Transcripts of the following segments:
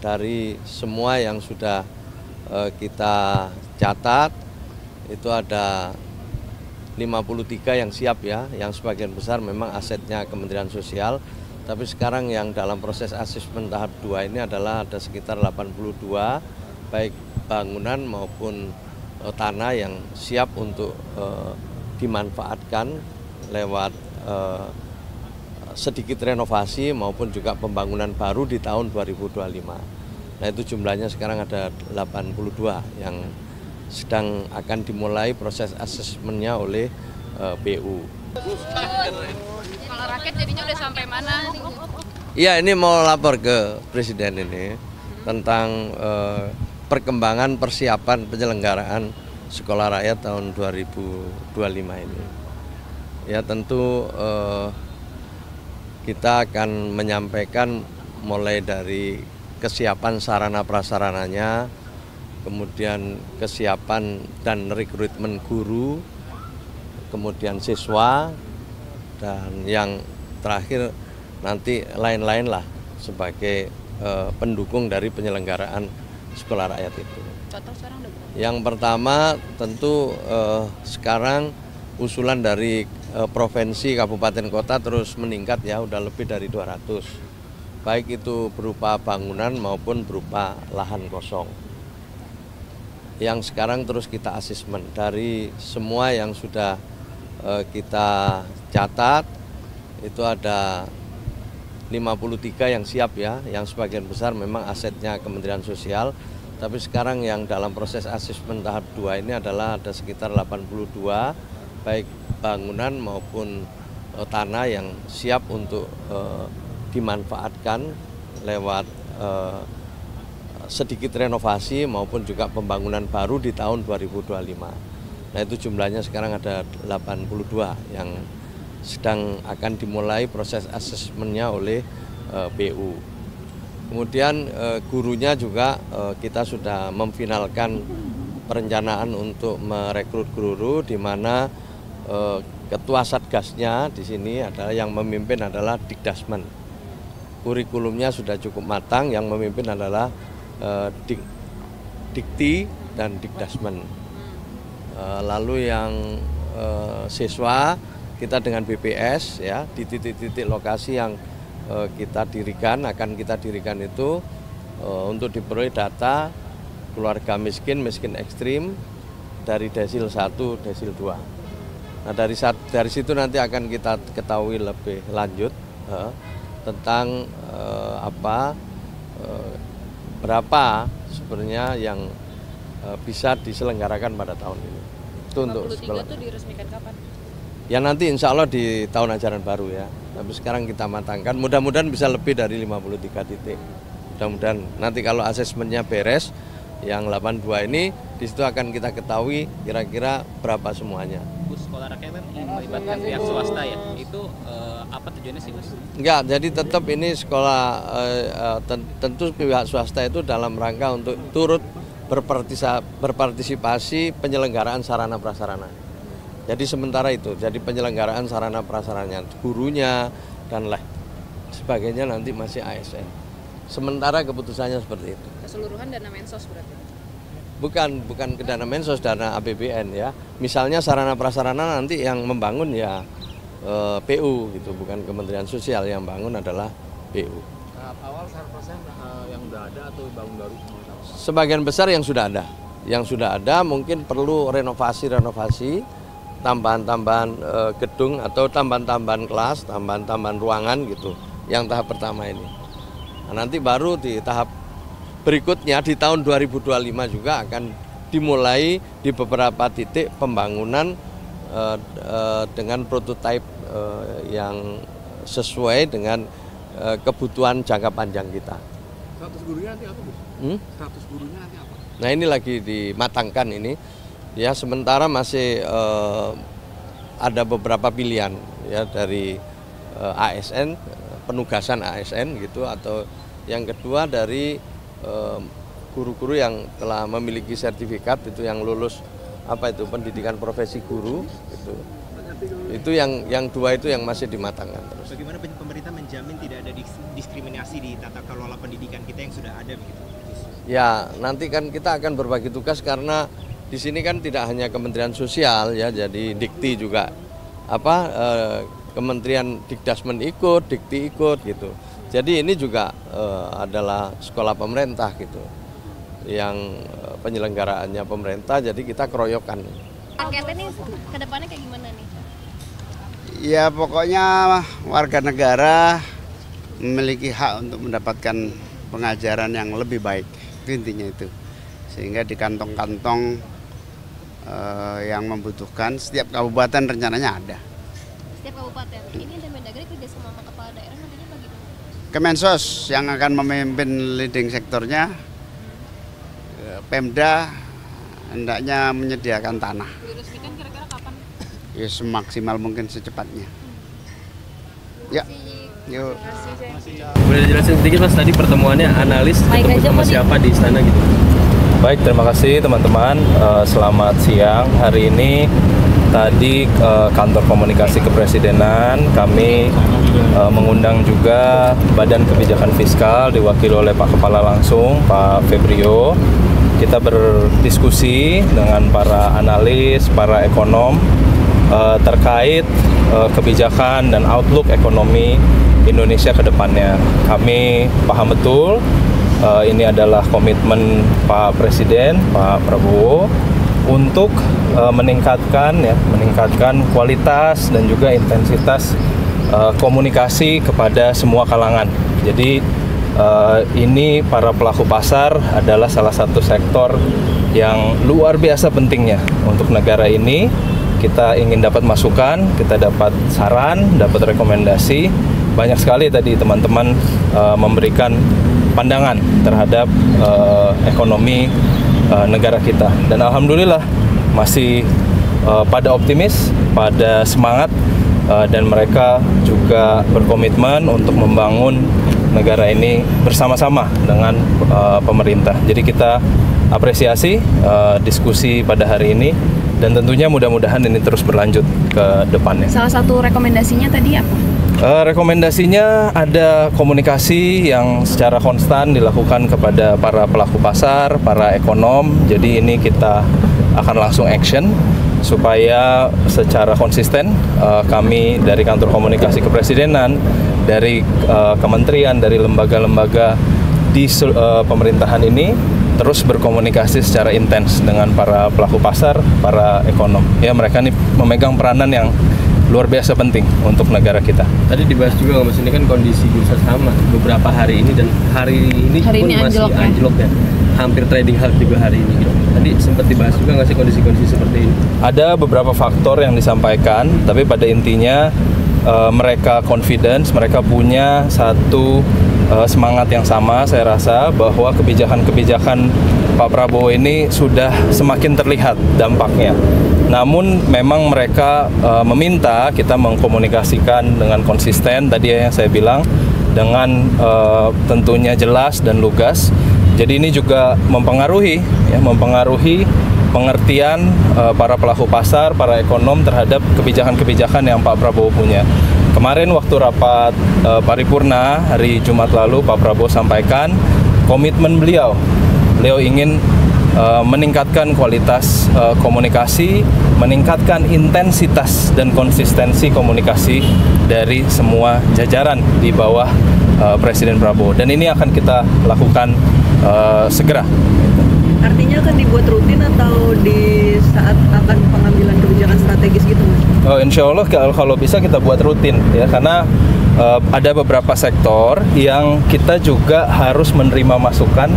dari semua yang sudah kita catat itu ada 53 yang siap ya, yang sebagian besar memang asetnya Kementerian Sosial. Tapi sekarang yang dalam proses asesmen tahap 2 ini adalah ada sekitar 82 baik bangunan maupun tanah yang siap untuk dimanfaatkan lewat sedikit renovasi maupun juga pembangunan baru di tahun 2025. Nah itu jumlahnya sekarang ada 82 yang sedang akan dimulai proses asesmennya oleh BU. Kalau rakyat jadinya udah sampai mana? Iya, ini mau lapor ke Presiden ini tentang perkembangan persiapan penyelenggaraan Sekolah Rakyat tahun 2025 ini. Ya tentu kita akan menyampaikan mulai dari kesiapan sarana prasarananya, kemudian kesiapan dan rekrutmen guru, kemudian siswa, dan yang terakhir nanti lain-lain lah sebagai pendukung dari penyelenggaraan sekolah rakyat itu. Contoh sekarang udah berapa? Yang pertama tentu sekarang usulan dari provinsi, kabupaten, kota terus meningkat ya, udah lebih dari 200. Baik itu berupa bangunan maupun berupa lahan kosong. Yang sekarang terus kita asesmen dari semua yang sudah kita catat itu ada 53 yang siap ya, yang sebagian besar memang asetnya Kementerian Sosial. Tapi sekarang yang dalam proses asesmen tahap 2 ini adalah ada sekitar 82 baik bangunan maupun tanah yang siap untuk dimanfaatkan lewat sedikit renovasi maupun juga pembangunan baru di tahun 2025. Nah itu jumlahnya sekarang ada 82 yang sedang akan dimulai proses asesmennya oleh BU. Kemudian gurunya juga kita sudah memfinalkan perencanaan untuk merekrut guru, di mana ketua satgasnya di sini adalah yang memimpin adalah Dikdasmen. Kurikulumnya sudah cukup matang, yang memimpin adalah Dikti dan Dikdasmen. Lalu yang siswa kita dengan BPS ya di titik-titik lokasi yang akan kita dirikan itu untuk diperoleh data keluarga miskin, miskin ekstrim dari desil 1, desil 2. Nah dari situ nanti akan kita ketahui lebih lanjut tentang berapa sebenarnya yang bisa diselenggarakan pada tahun ini. Itu untuk sekolah. Itu diresmikan kapan? Ya nanti insya Allah di tahun ajaran baru ya. Tapi sekarang kita matangkan, mudah-mudahan bisa lebih dari 53 titik. Mudah-mudahan nanti kalau asesmennya beres, yang 82 ini di situ akan kita ketahui kira-kira berapa semuanya. Gus, sekolah rakyat kan ingin melibatkan pihak swasta ya, itu apa tujuannya sih Gus? Enggak, jadi tetap ini sekolah tentu pihak swasta itu dalam rangka untuk turut berpartisipasi penyelenggaraan sarana prasarana. Jadi sementara itu, jadi penyelenggaraan sarana prasarananya, gurunya dan sebagainya nanti masih ASN. Sementara keputusannya seperti itu. Keseluruhan dana Mensos berarti? Bukan ke dana Mensos, dana APBN ya. Misalnya sarana prasarana nanti yang membangun ya PU gitu, bukan Kementerian Sosial, yang bangun adalah PU. Tahap awal sarana prasarana yang udah ada atau bangun baru? Sebagian besar yang sudah ada. Yang sudah ada mungkin perlu renovasi, tambahan-tambahan gedung atau tambahan-tambahan kelas, tambahan-tambahan ruangan gitu. Yang tahap pertama ini. Nah, nanti baru di tahap berikutnya di tahun 2025 juga akan dimulai di beberapa titik pembangunan dengan prototipe yang sesuai dengan kebutuhan jangka panjang kita. Status gurunya nanti apa, Bu? Status gurunya nanti apa? Nah ini lagi dimatangkan ini. Ya sementara masih ada beberapa pilihan ya dari ASN, penugasan ASN gitu, atau yang kedua dari guru-guru yang telah memiliki sertifikat itu, yang lulus pendidikan profesi guru gitu. Itu yang dua itu yang masih dimatangkan terus. Bagaimana pemerintah menjamin tidak ada diskriminasi di tata kelola pendidikan kita yang sudah ada begitu? Ya, nanti kan kita akan berbagi tugas karena di sini kan tidak hanya Kementerian Sosial ya, jadi Dikti juga Kementerian Dikdasmen ikut, Dikti ikut gitu. Jadi ini juga adalah sekolah pemerintah gitu, yang penyelenggaraannya pemerintah. Jadi kita keroyokan. Rakyat ini kedepannya kayak gimana nih? Ya pokoknya warga negara memiliki hak untuk mendapatkan pengajaran yang lebih baik, itu intinya itu. Sehingga di kantong-kantong yang membutuhkan setiap kabupaten rencananya ada. Setiap kabupaten. Ini Mendagri kerja sama kepala daerah nantinya bagaimana? Kemensos yang akan memimpin leading sektornya, Pemda hendaknya menyediakan tanah. Diresmikan kira-kira kapan? Ya semaksimal mungkin secepatnya. Ya, yuk. Boleh dijelasin sedikit Mas, tadi pertemuannya analis ketemu sama siapa di istana gitu? Baik, terima kasih teman-teman. Selamat siang. Hari ini tadi kantor komunikasi kepresidenan kami mengundang juga Badan Kebijakan Fiskal diwakili oleh Pak Kepala langsung, Pak Febrio. Kita berdiskusi dengan para analis, para ekonom terkait kebijakan dan outlook ekonomi Indonesia ke depannya. Kami paham betul ini adalah komitmen Pak Presiden, Pak Prabowo untuk meningkatkan kualitas dan juga intensitas komunikasi kepada semua kalangan. Jadi ini para pelaku pasar adalah salah satu sektor yang luar biasa pentingnya untuk negara ini. Kita ingin dapat masukan, kita dapat saran, dapat rekomendasi. Banyak sekali tadi teman-teman memberikan pandangan terhadap ekonomi negara kita. Dan alhamdulillah masih pada optimis, pada semangat, dan mereka juga berkomitmen untuk membangun negara ini bersama-sama dengan pemerintah. Jadi kita apresiasi diskusi pada hari ini dan tentunya mudah-mudahan ini terus berlanjut ke depannya. Salah satu rekomendasinya tadi apa? Rekomendasinya ada komunikasi yang secara konstan dilakukan kepada para pelaku pasar, para ekonom. Jadi ini kita akan langsung action supaya secara konsisten kami dari kantor komunikasi kepresidenan, dari kementerian, dari lembaga-lembaga di pemerintahan ini terus berkomunikasi secara intens dengan para pelaku pasar, para ekonom. Ya, mereka ini memegang peranan yang luar biasa penting untuk negara kita. Tadi dibahas juga Mas, ini kan kondisi bursa saham beberapa hari ini dan hari ini masih anjlok ya. Hampir trading halt juga hari ini gitu. Tadi sempat dibahas juga nggak sih kondisi-kondisi seperti ini? Ada beberapa faktor yang disampaikan, tapi pada intinya mereka confidence, mereka punya satu semangat yang sama. Saya rasa bahwa kebijakan-kebijakan Pak Prabowo ini sudah semakin terlihat dampaknya. Namun memang mereka meminta kita mengkomunikasikan dengan konsisten, tadi yang saya bilang, dengan tentunya jelas dan lugas. Jadi ini juga mempengaruhi pengertian para pelaku pasar, para ekonom terhadap kebijakan-kebijakan yang Pak Prabowo punya. Kemarin waktu rapat paripurna hari Jumat lalu, Pak Prabowo sampaikan komitmen beliau ingin meningkatkan kualitas komunikasi, meningkatkan intensitas dan konsistensi komunikasi dari semua jajaran di bawah Presiden Prabowo. Dan ini akan kita lakukan segera. Artinya akan dibuat rutin atau di saat akan pengambilan kebijakan strategis gitu, Mas? Oh, insya Allah kalau bisa kita buat rutin ya, karena ada beberapa sektor yang kita juga harus menerima masukan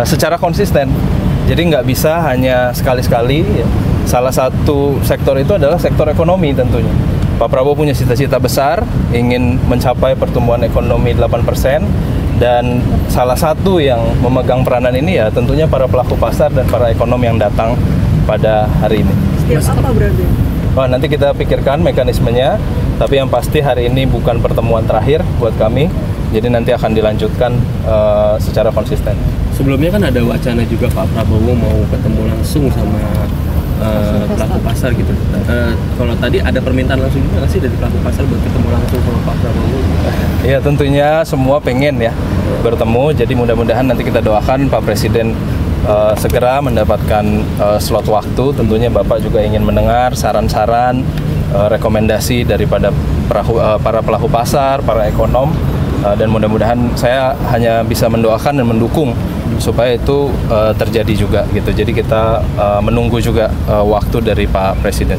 secara konsisten. Jadi nggak bisa hanya sekali-sekali ya. Salah satu sektor itu adalah sektor ekonomi tentunya. Pak Prabowo punya cita-cita besar, ingin mencapai pertumbuhan ekonomi 8%, dan salah satu yang memegang peranan ini ya tentunya para pelaku pasar dan para ekonom yang datang pada hari ini. Setiap apa berarti? Oh, nanti kita pikirkan mekanismenya, tapi yang pasti hari ini bukan pertemuan terakhir buat kami, jadi nanti akan dilanjutkan secara konsisten. Sebelumnya kan ada wacana juga Pak Prabowo mau ketemu langsung sama pelaku pasar gitu. Kalau tadi ada permintaan langsung juga nggak sih dari pelaku pasar buat ketemu langsung sama Pak Prabowo? Ya tentunya semua pengen ya bertemu, jadi mudah-mudahan nanti kita doakan Pak Presiden segera mendapatkan slot waktu. Tentunya Bapak juga ingin mendengar saran-saran, rekomendasi daripada para pelaku pasar, para ekonom, dan mudah-mudahan saya hanya bisa mendoakan dan mendukung supaya itu terjadi juga gitu. Jadi kita menunggu juga waktu dari Pak Presiden.